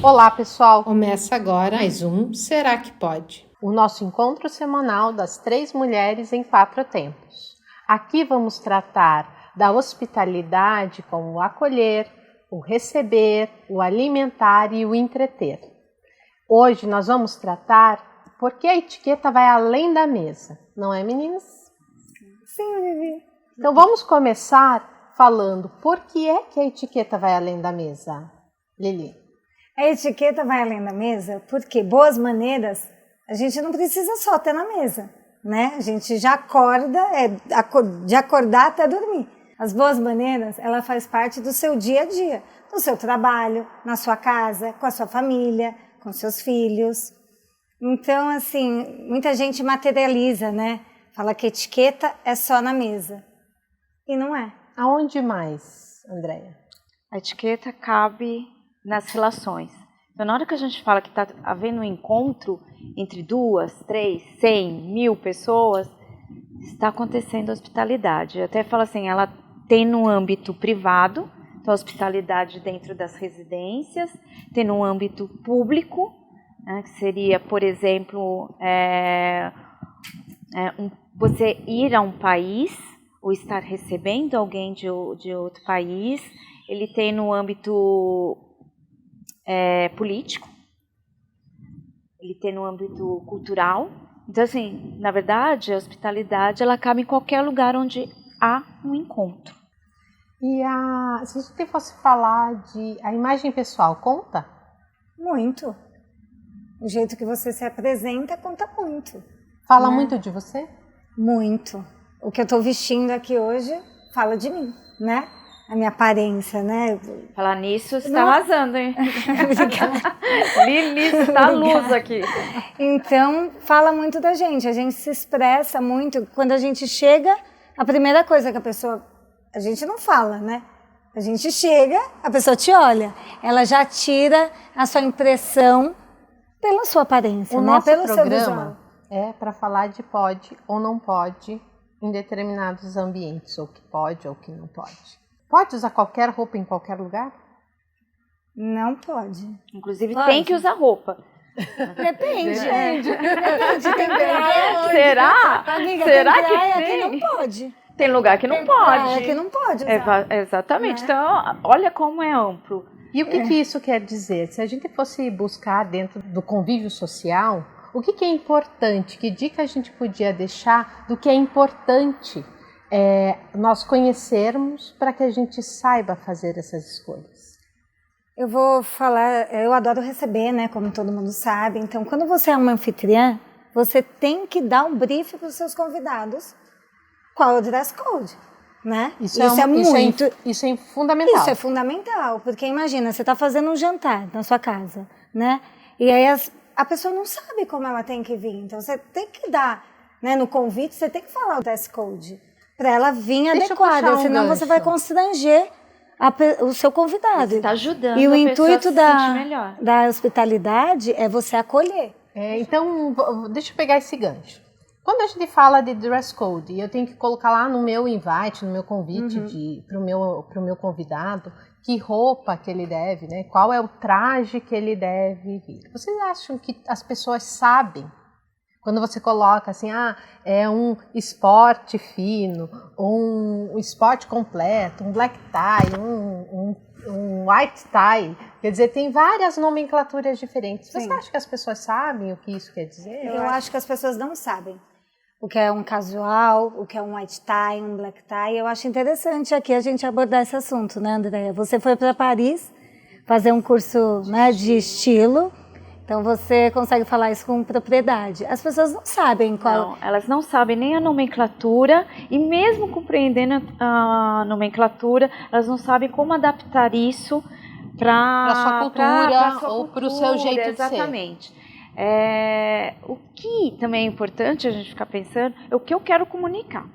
Olá, pessoal! Começa agora mais um Será que Pode? O nosso encontro semanal das 3 mulheres em 4 tempos. Aqui vamos tratar da hospitalidade como o acolher, o receber, o alimentar e o entreter. Hoje nós vamos tratar por que a etiqueta vai além da mesa, não é, meninas? Sim, Vivi. Então vamos começar falando por que é que a etiqueta vai além da mesa, Lili? A etiqueta vai além da mesa porque boas maneiras a gente não precisa só ter na mesa, né? A gente já acorda, de acordar até dormir. As boas maneiras, ela faz parte do seu dia a dia, no seu trabalho, na sua casa, com a sua família, com seus filhos. Então, assim, muita gente materializa, né? Fala que etiqueta é só na mesa. E não é. Aonde mais, Andréia? A etiqueta cabe nas relações. Então, na hora que a gente fala que está havendo um encontro entre 2, 3, 100, 1000 pessoas, está acontecendo hospitalidade. Eu até falo assim, ela tem no âmbito privado, então hospitalidade dentro das residências, tem no âmbito público, né, que seria, por exemplo, você ir a um país ou estar recebendo alguém de outro país. Ele tem no âmbito político, ele tem no âmbito cultural. Então, assim, na verdade, a hospitalidade ela cabe em qualquer lugar onde há um encontro. E se a gente fosse falar a imagem pessoal, conta? Muito. O jeito que você se apresenta conta muito. Fala muito de você? Muito. O que eu estou vestindo aqui hoje fala de mim, né? A minha aparência, né? Falar nisso, você está arrasando, hein? Lili, você está à luz aqui. Então, fala muito da gente. A gente se expressa muito. Quando a gente chega, a primeira coisa que a gente não fala, né? A gente chega, a pessoa te olha. Ela já tira a sua impressão pela sua aparência, o né? Nosso pelo programa seu visual. É para falar de pode ou não pode em determinados ambientes, ou que pode ou que não pode. Pode usar qualquer roupa em qualquer lugar? Não pode. Inclusive Pode. Tem que usar roupa. Depende. Depende. Tem praia. Será? Amiga, Será tem praia que tem? que não pode. Tem lugar que não Tem pode. praia que não pode usar. Exatamente. Né? Então, olha como é amplo. E o que isso quer dizer? Se a gente fosse buscar dentro do convívio social, o que é importante? Que dica a gente podia deixar do que é importante nós conhecermos para que a gente saiba fazer essas escolhas? Eu vou falar, eu adoro receber, né, como todo mundo sabe. Então, quando você é uma anfitriã, você tem que dar um briefing para os seus convidados qual é o dress code, né? Isso é fundamental. Isso é fundamental, porque imagina, você está fazendo um jantar na sua casa, né? E aí a pessoa não sabe como ela tem que vir. Então, você tem que dar, né, no convite, você tem que falar o dress code para ela vir adequada, senão você vai constranger o seu convidado. Você está ajudando e o a intuito pessoa a se sentir melhor. da hospitalidade é você acolher. Então, deixa eu pegar esse gancho. Quando a gente fala de dress code, eu tenho que colocar lá no meu invite, no meu convite para o meu convidado, que roupa que ele deve, né? Qual é o traje que ele deve vir. Vocês acham que as pessoas sabem? Quando você coloca assim, é um esporte fino, um esporte completo, um black tie, um white tie, quer dizer, tem várias nomenclaturas diferentes. Você acha que as pessoas sabem o que isso quer dizer? Eu acho que as pessoas não sabem o que é um casual, o que é um white tie, um black tie. Eu acho interessante aqui a gente abordar esse assunto, né, Andréia? Você foi para Paris fazer um curso, né, de estilo. Então, você consegue falar isso com propriedade. As pessoas não sabem qual... Não, elas não sabem nem a nomenclatura e mesmo compreendendo a nomenclatura, elas não sabem como adaptar isso para a sua cultura ou para o seu jeito de ser. Exatamente. O que também é importante a gente ficar pensando é o que eu quero comunicar.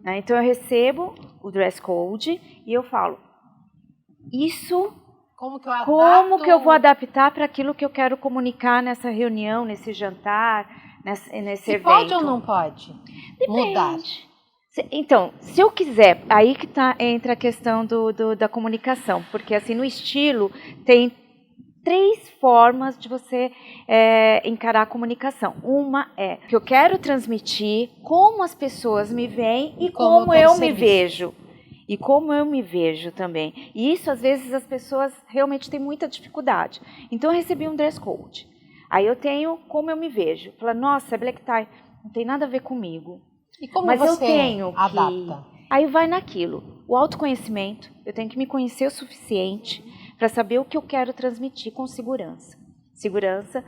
Né? Então, eu recebo o dress code e eu falo, isso... Como que eu vou adaptar para aquilo que eu quero comunicar nessa reunião, nesse jantar, nesse evento? Pode ou não pode? Depende. Mudar. Então, se eu quiser, aí que entra a questão da comunicação, porque assim no estilo tem 3 formas de você encarar a comunicação. Uma é que eu quero transmitir como as pessoas me veem e como eu me vejo. E como eu me vejo também. E isso, às vezes, as pessoas realmente têm muita dificuldade. Então, eu recebi um dress code. Aí eu tenho como eu me vejo. Fala, nossa, é black tie, não tem nada a ver comigo. E como mas você eu tenho adapta? Aí vai naquilo. O autoconhecimento, eu tenho que me conhecer o suficiente para saber o que eu quero transmitir com segurança. Segurança,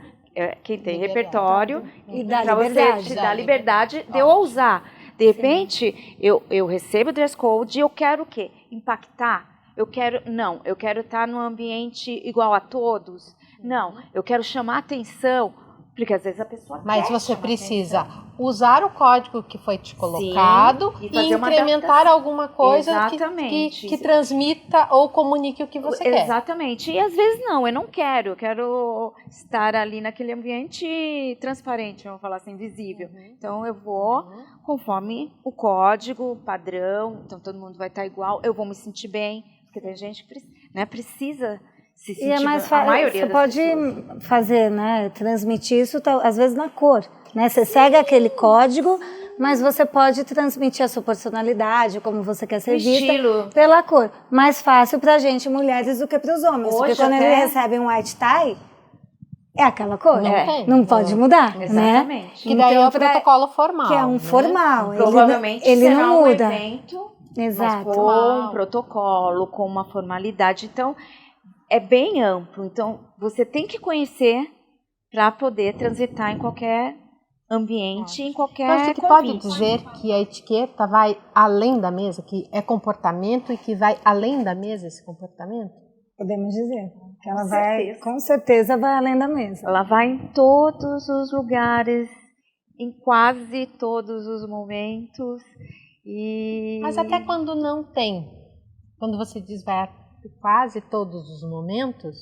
quem tem repertório, e dá para você te dar liberdade de eu ousar. De repente, eu recebo o dress code e eu quero o quê? Impactar? Eu quero estar num ambiente igual a todos. Não, eu quero chamar atenção, porque às vezes a pessoa Mas quer você chamar precisa atenção. usar o código que foi te colocado Sim, e uma incrementar adaptação. alguma coisa Exatamente. que transmita ou comunique o que você quer. Exatamente. E às vezes não, eu não quero. Eu quero estar ali naquele ambiente transparente, vamos falar assim, visível. Então eu vou conforme o código, padrão, então todo mundo vai estar igual, eu vou me sentir bem, porque tem gente que precisa se sentir E é mais a fácil, maioria você das pode pessoas. fazer, né, transmitir isso às vezes na cor, né? Você segue aquele código, mas você pode transmitir a sua personalidade, como você quer ser vista, estilo. pela cor. Mais fácil pra gente, mulheres, do que pros homens. Hoje porque quando até- eles recebem um white tie, é aquela cor. Não tem. Não pode mudar, né? Exatamente. Que daí é o pra- protocolo formal. Que é um né? formal. Provavelmente ele será não muda. um evento, Exato. mas com um protocolo, com uma formalidade. Então, é bem amplo. Então, você tem que conhecer para poder transitar em qualquer ambiente, em qualquer Então, você pode convite. dizer que a etiqueta vai além da mesa, que é comportamento e que vai além da mesa esse comportamento? Podemos dizer. Que ela Com vai, certeza. com certeza, vai além da mesa. Ela vai em todos os lugares, em quase todos os momentos. Mas até quando não tem, quando você diz vai a quase todos os momentos,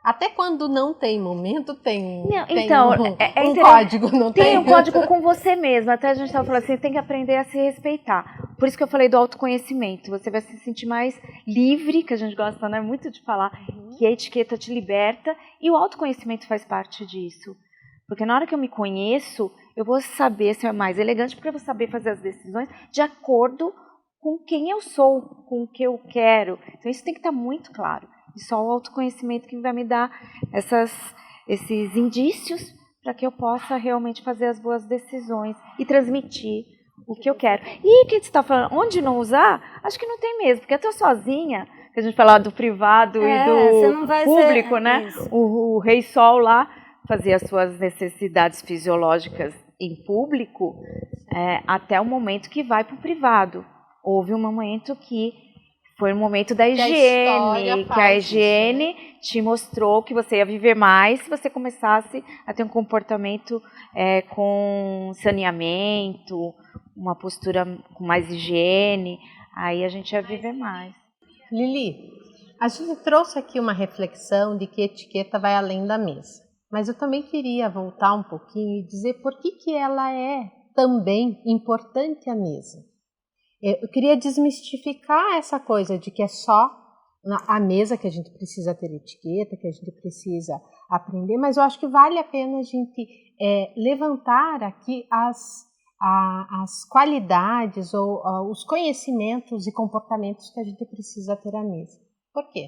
até quando não tem momento, tem, Não, tem então, um código, não tem? Tem um código com você mesmo. Até a gente estava falando assim, tem que aprender a se respeitar. Por isso que eu falei do autoconhecimento. Você vai se sentir mais livre, que a gente gosta, né, muito de falar, que a etiqueta te liberta. E o autoconhecimento faz parte disso. Porque na hora que eu me conheço, eu vou saber ser mais elegante, porque eu vou saber fazer as decisões de acordo com quem eu sou, com o que eu quero. Então isso tem que estar muito claro. E só o autoconhecimento que vai me dar esses indícios para que eu possa realmente fazer as boas decisões e transmitir o que eu quero. E o que você está falando? Onde não usar? Acho que não tem mesmo, porque eu estou sozinha, que a gente fala do privado e você não do vai público, ser, né? isso. O Rei Sol lá fazia as suas necessidades fisiológicas em público até o momento que vai para o privado. Houve um momento que foi um momento da higiene, que a higiene te mostrou que você ia viver mais se você começasse a ter um comportamento com saneamento, uma postura com mais higiene, aí a gente ia viver mais. Lili, a gente trouxe aqui uma reflexão de que etiqueta vai além da mesa, mas eu também queria voltar um pouquinho e dizer por que ela é também importante à mesa. Eu queria desmistificar essa coisa de que é só a mesa que a gente precisa ter etiqueta, que a gente precisa aprender, mas eu acho que vale a pena a gente levantar aqui as qualidades ou os conhecimentos e comportamentos que a gente precisa ter à mesa. Por quê?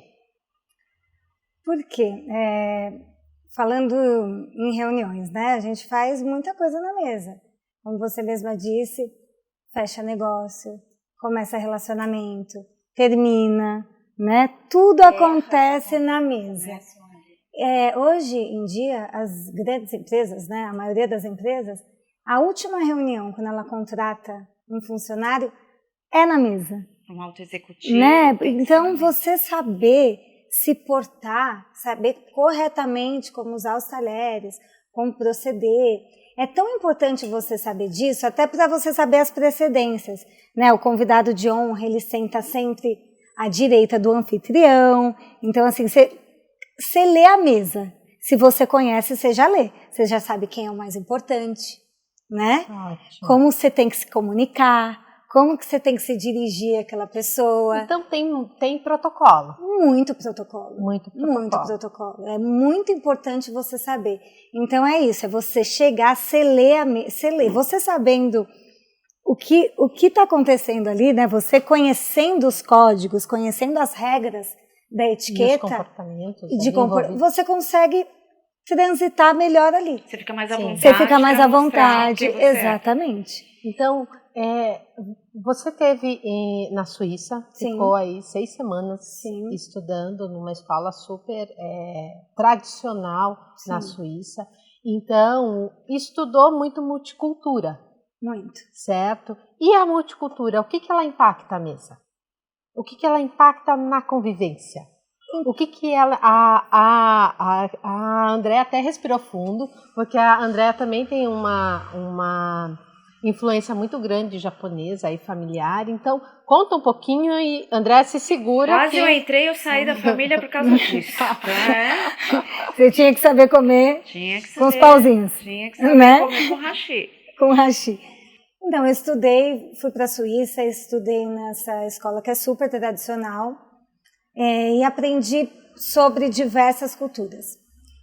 Porque, falando em reuniões, né, a gente faz muita coisa na mesa. Como você mesma disse, fecha negócio, começa relacionamento, termina, né? Tudo acontece na mesa. Hoje em dia, as grandes empresas, né, a maioria das empresas, a última reunião, quando ela contrata um funcionário, é na mesa. Um auto-executivo. Né? Então, você saber se portar, saber corretamente como usar os talheres, como proceder. É tão importante você saber disso, até para você saber as precedências, né? O convidado de honra, ele senta sempre à direita do anfitrião. Então, assim, você lê a mesa. Se você conhece, você já lê. Você já sabe quem é o mais importante, né? Ótimo. Como você tem que se comunicar, como que você tem que se dirigir àquela pessoa. Então tem protocolo. Muito protocolo. Muito protocolo. Muito protocolo. É muito importante você saber. Então é isso, é você chegar, você ler. Você sabendo o que está acontecendo ali, né? Você conhecendo os códigos, conhecendo as regras da etiqueta, você consegue transitar melhor ali. Você fica mais à vontade. Você fica mais à vontade, exatamente. Então, você teve na Suíça, ficou aí 6 semanas estudando numa escola super tradicional na Suíça. Então, estudou muito multicultura. Muito. Certo? E a multicultura, o que ela impacta a mesa? O que ela impacta na convivência? O que ela... A Andréa até respirou fundo, porque a Andréa também tem uma influência muito grande japonesa e familiar. Então, conta um pouquinho e Andréa se segura. Quase eu entrei, eu saí da família por causa disso. Você tinha que saber comer com os pauzinhos. Tinha que saber comer com hashi. Com hashi. Então, eu estudei, fui para a Suíça, estudei nessa escola que é super tradicional e aprendi sobre diversas culturas.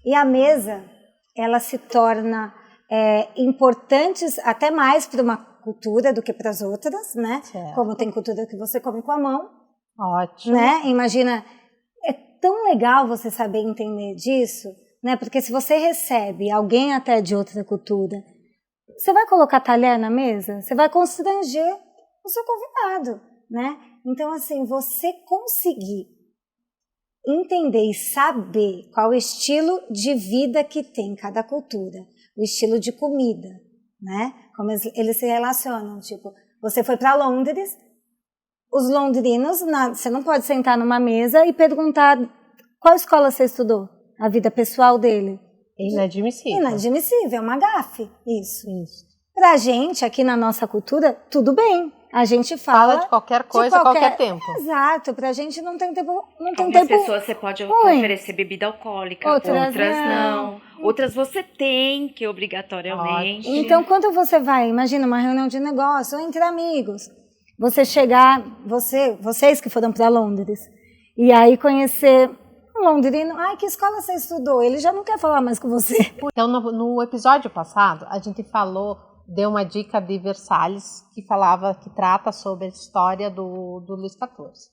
E a mesa, ela se torna importante até mais para uma cultura do que para as outras, né? Certo. Como tem cultura que você come com a mão. Ótimo. Né? Imagina, é tão legal você saber entender disso, né? Porque se você recebe alguém até de outra cultura, você vai colocar talher na mesa? Você vai constranger o seu convidado, né? Então, assim, você conseguir entender e saber qual o estilo de vida que tem cada cultura, o estilo de comida, né? Como eles se relacionam, tipo, você foi para Londres, os londrinos, você não pode sentar numa mesa e perguntar qual escola você estudou, a vida pessoal dele. Inadmissível. Inadmissível, é uma gafe, isso. Pra gente, aqui na nossa cultura, tudo bem. A gente fala de qualquer coisa, a qualquer tempo. Exato, pra gente não tem tempo. Algumas pessoas você pode oferecer bebida alcoólica, outras não. Outras você tem que obrigatoriamente. Então, quando você vai, imagina uma reunião de negócio, ou entre amigos, você chegar, vocês que foram para Londres, e aí conhecer um londrino, que escola você estudou? Ele já não quer falar mais com você. Então, no episódio passado, a gente deu uma dica de Versalhes, que trata sobre a história do Luís XIV.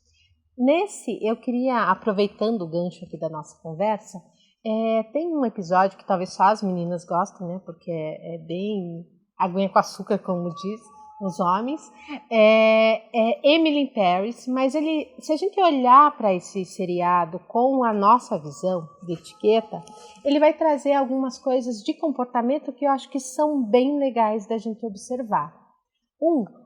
Nesse, eu queria, aproveitando o gancho aqui da nossa conversa, tem um episódio que talvez só as meninas gostem, né? Porque é bem aguinha com açúcar, como diz os homens, Emily in Paris, mas se a gente olhar para esse seriado com a nossa visão de etiqueta, ele vai trazer algumas coisas de comportamento que eu acho que são bem legais da gente observar.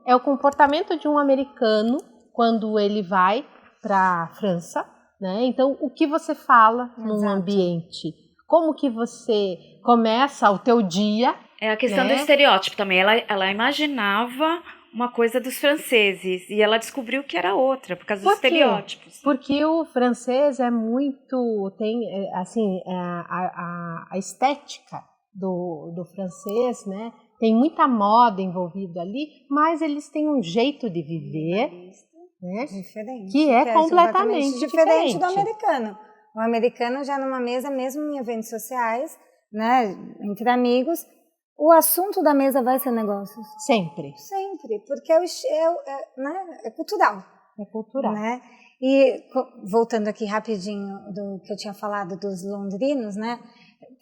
É o comportamento de um americano quando ele vai para a França, né? Então, o que você fala num ambiente, como que você começa o teu dia. É a questão do estereótipo também. Ela imaginava uma coisa dos franceses e ela descobriu que era outra, por causa dos estereótipos. Porque o francês é muito... Tem, assim, a estética do francês, né? Tem muita moda envolvida ali, mas eles têm um jeito de viver, né? Diferente. Que é completamente diferente do americano. O americano já numa mesa, mesmo em eventos sociais, né? Entre amigos... O assunto da mesa vai ser negócios. Sempre. Sempre, porque é cultural. É cultural. Né? E voltando aqui rapidinho do que eu tinha falado dos londrinos, né?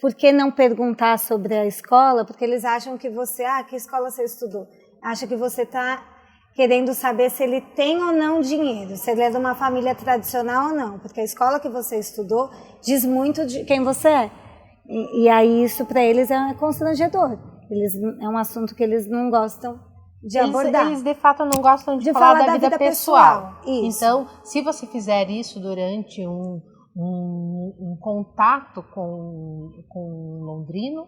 Por que não perguntar sobre a escola? Porque eles acham que você, que escola você estudou? Acha que você está querendo saber se ele tem ou não dinheiro, se ele é de uma família tradicional ou não, porque a escola que você estudou diz muito de quem você é. E aí isso para eles é constrangedor. É um assunto que eles não gostam de abordar. Eles de fato não gostam de falar da vida pessoal. Então, se você fizer isso durante um contato com um londrino,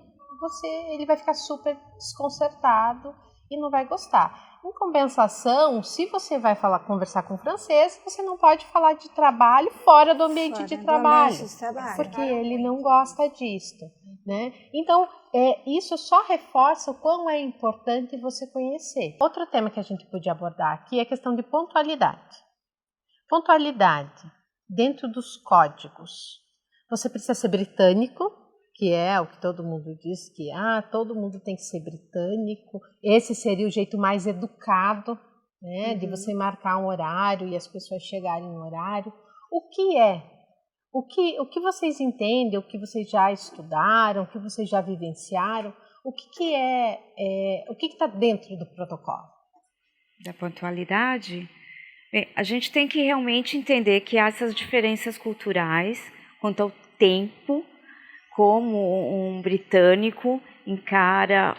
ele vai ficar super desconcertado e não vai gostar. Em compensação, se você vai conversar com francês, você não pode falar de trabalho fora do ambiente de trabalho, porque ele não gosta disso. né? Então, isso só reforça o quão é importante você conhecer. Outro tema que a gente podia abordar aqui é a questão de pontualidade. Pontualidade dentro dos códigos. Você precisa ser britânico, que é o que todo mundo diz que todo mundo tem que ser britânico. Esse seria o jeito mais educado, né, de você marcar um horário e as pessoas chegarem no horário. O que é? O que vocês entendem, o que vocês já estudaram, o que vocês já vivenciaram, o que está dentro do protocolo? Da pontualidade? Bem, a gente tem que realmente entender que há essas diferenças culturais quanto ao tempo, como um britânico encara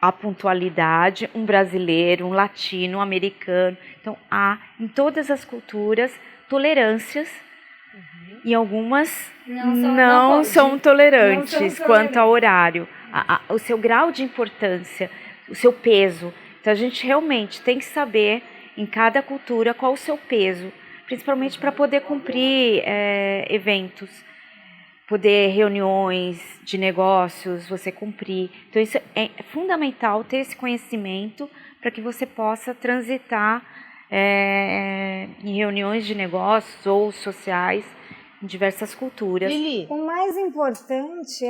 a pontualidade, um brasileiro, um latino, um americano. Então, há em todas as culturas tolerâncias e algumas não são tolerantes quanto ao horário, o seu grau de importância, o seu peso. Então, a gente realmente tem que saber, em cada cultura, qual o seu peso, principalmente para poder cumprir eventos, poder reuniões de negócios, você cumprir. Então, isso é fundamental, ter esse conhecimento para que você possa transitar em reuniões de negócios ou sociais em diversas culturas. Lili, O mais importante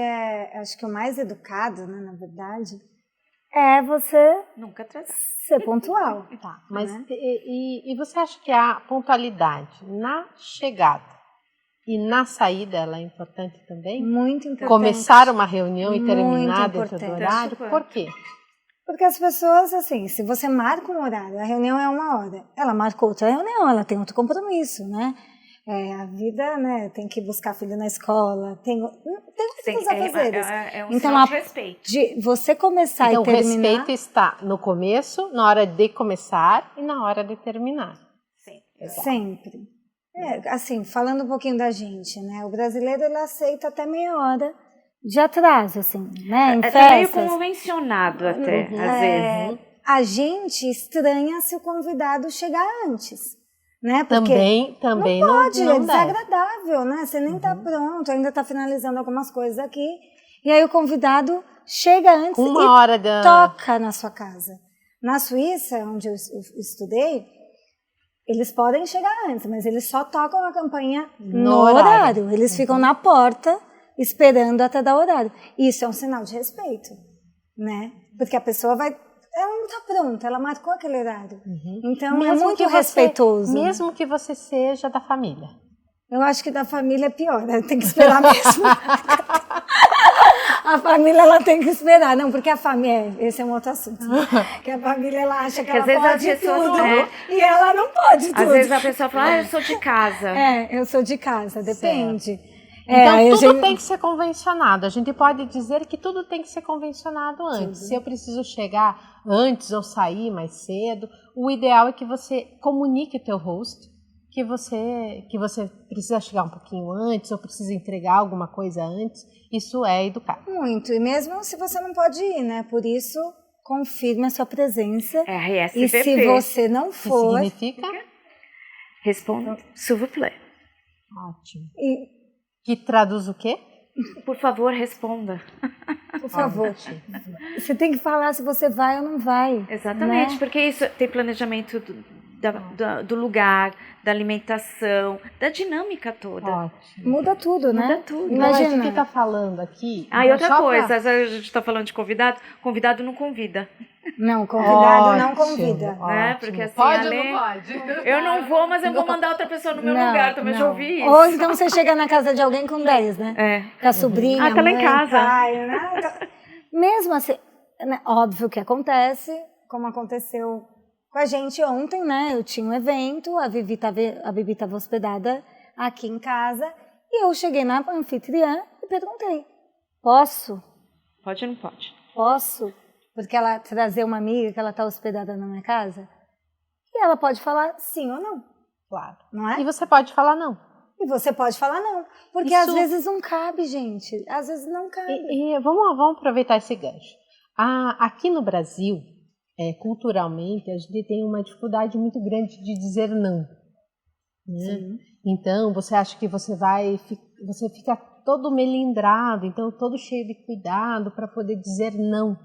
acho que o mais educado, né, na verdade, é você Nunca ser pontual. tá, mas e você acha que a pontualidade na chegada e na saída ela é importante também? Muito importante. Começar uma reunião e Muito terminar dentro do importante. horário? Por quê? Porque as pessoas, assim, se você marca um horário, a reunião é 1 hora, ela marcou outra reunião, ela tem outro compromisso, né? A vida, né, tem que buscar filho na escola, tem outros afazeres. É um Então, sinal de respeito. de você começar Então, e o terminar... respeito está no começo, na hora de começar e na hora de terminar. Sempre. Assim, falando um pouquinho da gente, né? O brasileiro, ele aceita até meia hora de atraso, assim, né? Em É meio festas. convencionado até, às vezes. A gente estranha se o convidado chegar antes, né? Porque Também não pode, não é deve. desagradável, né? Você nem tá pronto, ainda tá finalizando algumas coisas aqui. E aí o convidado chega antes Uma e hora de... toca na sua casa. Na Suíça, onde eu estudei, eles podem chegar antes, mas eles só tocam a campainha no horário. Eles ficam na porta esperando até dar horário. Isso é um sinal de respeito, né? Porque a pessoa ela não está pronta, ela marcou aquele horário. Então é muito respeitoso. Mesmo que você seja da família. Eu acho que da família é pior, né? Tem que esperar mesmo. A família, ela tem que esperar. Não, porque a família... Esse é um outro assunto. Que a família, ela acha que ela às vezes pode as pessoas, tudo. né? E ela não pode tudo. Às vezes a pessoa fala, eu sou de casa. Eu sou de casa, depende. Então, tudo tem que ser convencionado. A gente pode dizer que tudo tem que ser convencionado antes. Se eu preciso chegar antes ou sair mais cedo, o ideal é que você comunique o teu host que você precisa chegar um pouquinho antes ou precisa entregar alguma coisa antes. Isso é educado. Muito. E mesmo se você não pode ir, né? Por isso, confirme a sua presença. RSVP. E se você não for... Que significa? Responda, s'il vous plaît. Ótimo. E, Que traduz o quê? Por favor, responda. por favor. Você tem que falar se você vai ou não vai. Exatamente, né? porque isso tem planejamento do lugar, da alimentação, da dinâmica toda. Ótimo. Muda tudo, né? Muda tudo. Então, a gente Imagina. fica falando aqui... E outra só coisa, pra- a gente está falando de convidado não convida. Não, convidado não Ótimo, convida. Né? ótimo. Porque assim, Pode ou além- não pode? Eu não vou, mas eu vou mandar outra pessoa no meu lugar, também já ouvi isso. Ou então você chega na casa de alguém com 10, né? É. Com a sobrinha, Ah, tá lá em mãe, casa. pai, né? Então, mesmo assim, né, óbvio que acontece, como aconteceu com a gente ontem, né? Eu tinha um evento, a Bibi estava hospedada aqui em casa, e eu cheguei na anfitriã e perguntei, posso? Pode ou não pode? Posso? Porque ela trazer uma amiga que ela está hospedada na minha casa? E ela pode falar sim ou não, Claro. não é? E você pode falar não. E você pode falar não, porque Isso- às vezes não cabe, gente. Às vezes não cabe. E vamos aproveitar esse gancho. Aqui no Brasil, culturalmente, a gente tem uma dificuldade muito grande de dizer não. Né? Então, você acha que você fica todo melindrado, então todo cheio de cuidado para poder dizer não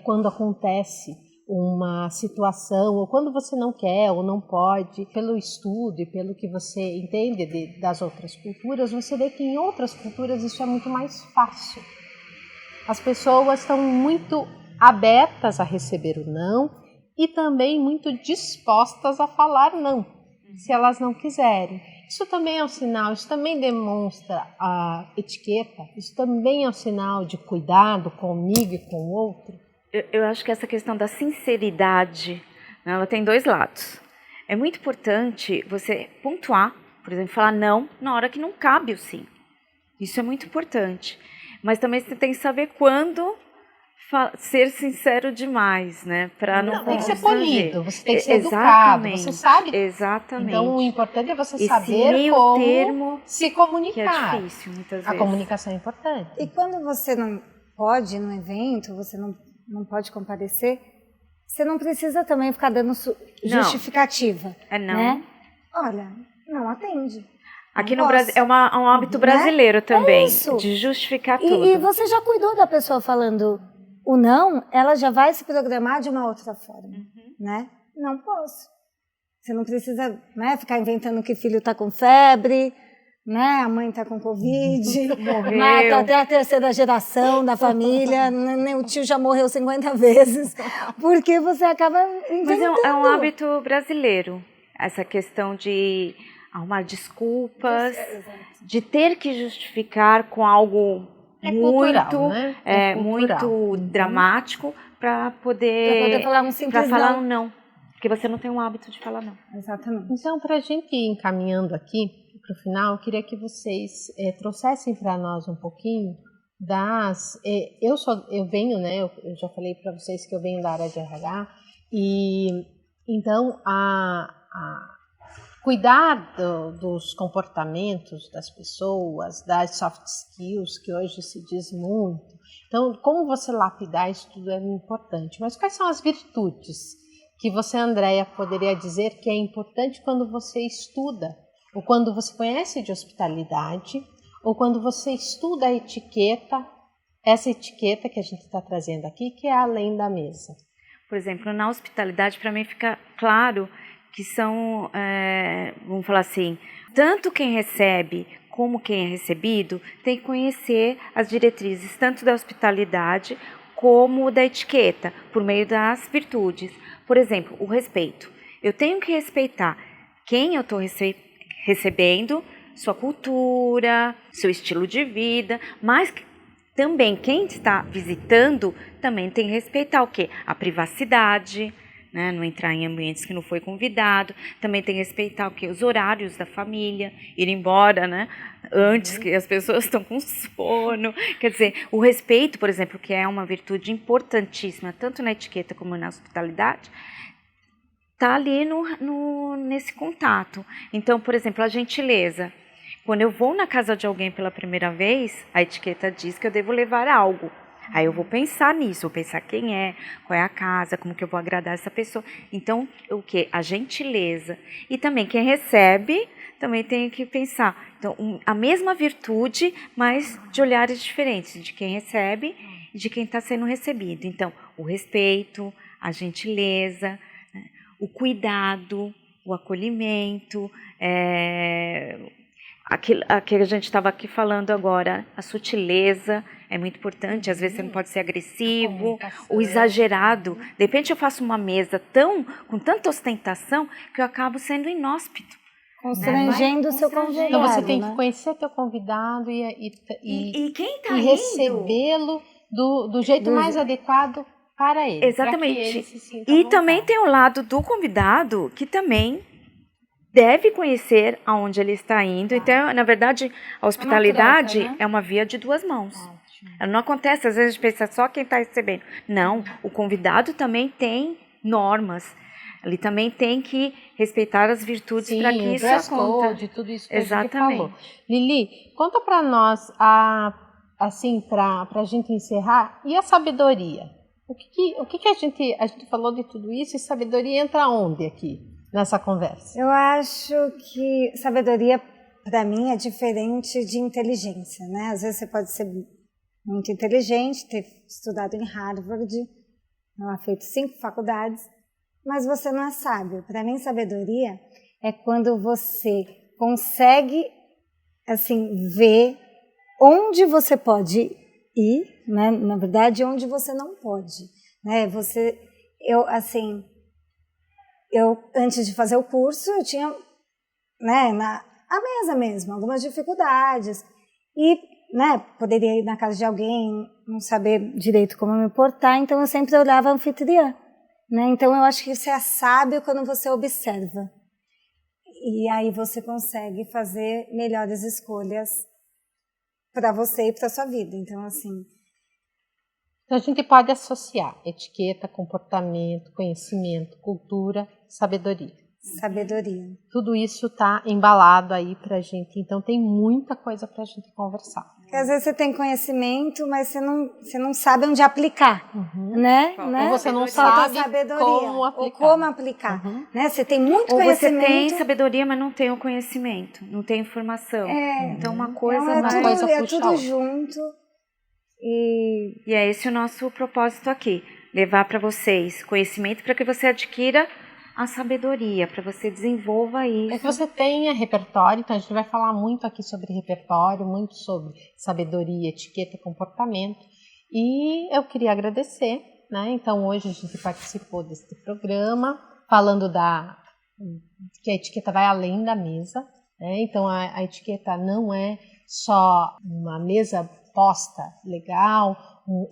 quando acontece uma situação, ou quando você não quer ou não pode. Pelo estudo e pelo que você entende das outras culturas, você vê que em outras culturas isso é muito mais fácil. As pessoas estão muito abertas a receber o não e também muito dispostas a falar não, se elas não quiserem. Isso também é um sinal, isso também demonstra a etiqueta, isso também é um sinal de cuidado comigo e com o outro. Eu acho que essa questão da sinceridade, né, ela tem dois lados. É muito importante você pontuar, por exemplo, falar não na hora que não cabe o sim. Isso é muito importante. Mas também você tem que saber quando ser sincero demais, né? Para não tem que ser constranger. polido, você tem que ser educado, você sabe. Exatamente. Então o importante é você esse saber meio como termo se comunicar. Que é difícil, muitas A vezes. comunicação é importante. E quando você não pode ir no evento, você não pode comparecer, você não precisa também ficar dando justificativa. Não. Né? Olha, não atende. Aqui no Brasil é um hábito brasileiro também, de justificar tudo. E você já cuidou da pessoa falando o não, ela já vai se programar de uma outra forma, né? Não posso. Você não precisa, né, ficar inventando que filho está com febre, né? A mãe está com Covid, mata até a terceira geração da família, o tio já morreu 50 vezes, porque você acaba inventando. Mas é um hábito brasileiro, essa questão de arrumar desculpas, de ter que justificar com algo cultural, né? muito dramático para poder falar um simples falar não. um não, porque você não tem um hábito de falar não. Exatamente. Então, para a gente ir encaminhando aqui para o final, eu queria que vocês trouxessem para nós um pouquinho eu venho, né? Eu já falei para vocês que eu venho da área de RH e então cuidar dos comportamentos das pessoas, das soft skills, que hoje se diz muito. Então, como você lapidar isso tudo é importante. Mas quais são as virtudes que você, Andréia, poderia dizer que é importante quando você estuda, ou quando você conhece de hospitalidade, ou quando você estuda a etiqueta, essa etiqueta que a gente está trazendo aqui, que é além da mesa? Por exemplo, na hospitalidade, para mim fica claro que são, vamos falar assim, tanto quem recebe como quem é recebido tem que conhecer as diretrizes tanto da hospitalidade como da etiqueta, por meio das virtudes. Por exemplo, o respeito. Eu tenho que respeitar quem eu estou recebendo, sua cultura, seu estilo de vida, mas também quem está visitando também tem que respeitar o quê? A privacidade, né? Não entrar em ambientes que não foi convidado, também tem que respeitar o quê? Os horários da família, ir embora, né? Antes que as pessoas estão com sono. Quer dizer, o respeito, por exemplo, que é uma virtude importantíssima, tanto na etiqueta como na hospitalidade, está ali nesse contato. Então, por exemplo, a gentileza. Quando eu vou na casa de alguém pela primeira vez, a etiqueta diz que eu devo levar algo. Aí eu vou pensar nisso, vou pensar quem é, qual é a casa, como que eu vou agradar essa pessoa. Então, o quê? A gentileza. E também quem recebe também tem que pensar. Então, a mesma virtude, mas de olhares diferentes, de quem recebe e de quem está sendo recebido. Então, o respeito, a gentileza, né? O cuidado, o acolhimento, aquilo que a gente estava aqui falando agora, a sutileza é muito importante. Às vezes você não pode ser agressivo, o exagerado. De repente eu faço uma mesa com tanta ostentação que eu acabo sendo inóspito. Constrangendo o seu convidado. Então você tem que conhecer teu convidado e quem tá recebê-lo do jeito mais adequado para ele. Exatamente. Para que ele se sinta e também tem o lado do convidado que também deve conhecer aonde ele está indo. Então, na verdade, a hospitalidade troca, né? é uma via de duas mãos. Não acontece, às vezes a gente pensa só quem está recebendo. Não, o convidado também tem normas. Ele também tem que respeitar as virtudes para que isso aconteça. Tudo isso que a gente falou. Lili, conta para nós, assim, para a gente encerrar, e a sabedoria? O que a gente falou de tudo isso, e sabedoria entra onde aqui nessa conversa? Eu acho que sabedoria para mim, é diferente de inteligência, né? Às vezes você pode ser muito inteligente, ter estudado em Harvard, feito 5 faculdades, mas você não é sábio. Para mim, sabedoria é quando você consegue, assim, ver onde você pode ir, né? Na verdade, onde você não pode, né? Eu antes de fazer o curso, eu tinha, né, a mesa mesmo, algumas dificuldades. E, né, poderia ir na casa de alguém, não saber direito como me portar, então eu sempre olhava a anfitriã. Né? Então eu acho que você é sábio quando você observa. E aí você consegue fazer melhores escolhas para você e para sua vida. Então, assim... Então, a gente pode associar etiqueta, comportamento, conhecimento, cultura, sabedoria. Sabedoria. Tudo isso está embalado aí pra gente, então tem muita coisa pra gente conversar. Porque às vezes você tem conhecimento, mas você não sabe onde aplicar, né? Ou você não Falta sabe sabedoria, como aplicar. ou como aplicar. Né? Você tem muito Ou conhecimento. você tem sabedoria, mas não tem o conhecimento, não tem informação. Então uma coisa é mais... tudo junto. E é esse o nosso propósito aqui. Levar para vocês conhecimento para que você adquira a sabedoria, para você desenvolva isso. É que você tenha repertório, então a gente vai falar muito aqui sobre repertório, muito sobre sabedoria, etiqueta, comportamento. E eu queria agradecer, né? Então hoje a gente participou desse programa, falando que a etiqueta vai além da mesa, né? Então a etiqueta não é só uma mesa posta legal,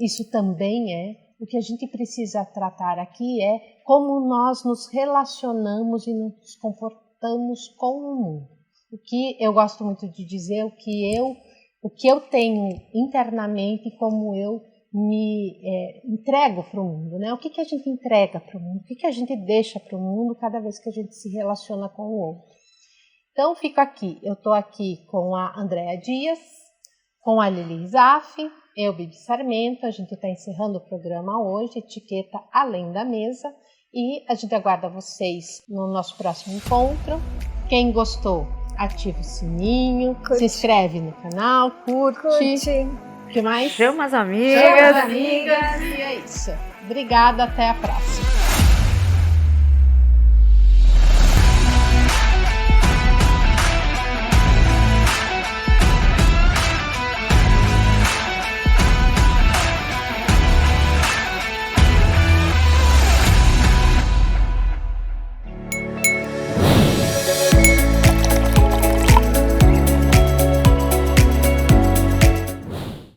isso também é. O que a gente precisa tratar aqui é como nós nos relacionamos e nos comportamos com o mundo. O que eu gosto muito de dizer, o que eu tenho internamente, como eu me entrego para o mundo, né? O que a gente entrega para o mundo, o que a gente deixa para o mundo cada vez que a gente se relaciona com o outro. Então, fico aqui. Eu estou aqui com a Andréa Dias, com a Lili Zaf, eu, Bibi Sarmento. A gente está encerrando o programa hoje, Etiqueta Além da Mesa, e a gente aguarda vocês no nosso próximo encontro. Quem gostou, ativa o sininho, se inscreve no canal, curte. O que mais? Chama as amigas. Chama as amigas. E é isso. Obrigada, até a próxima.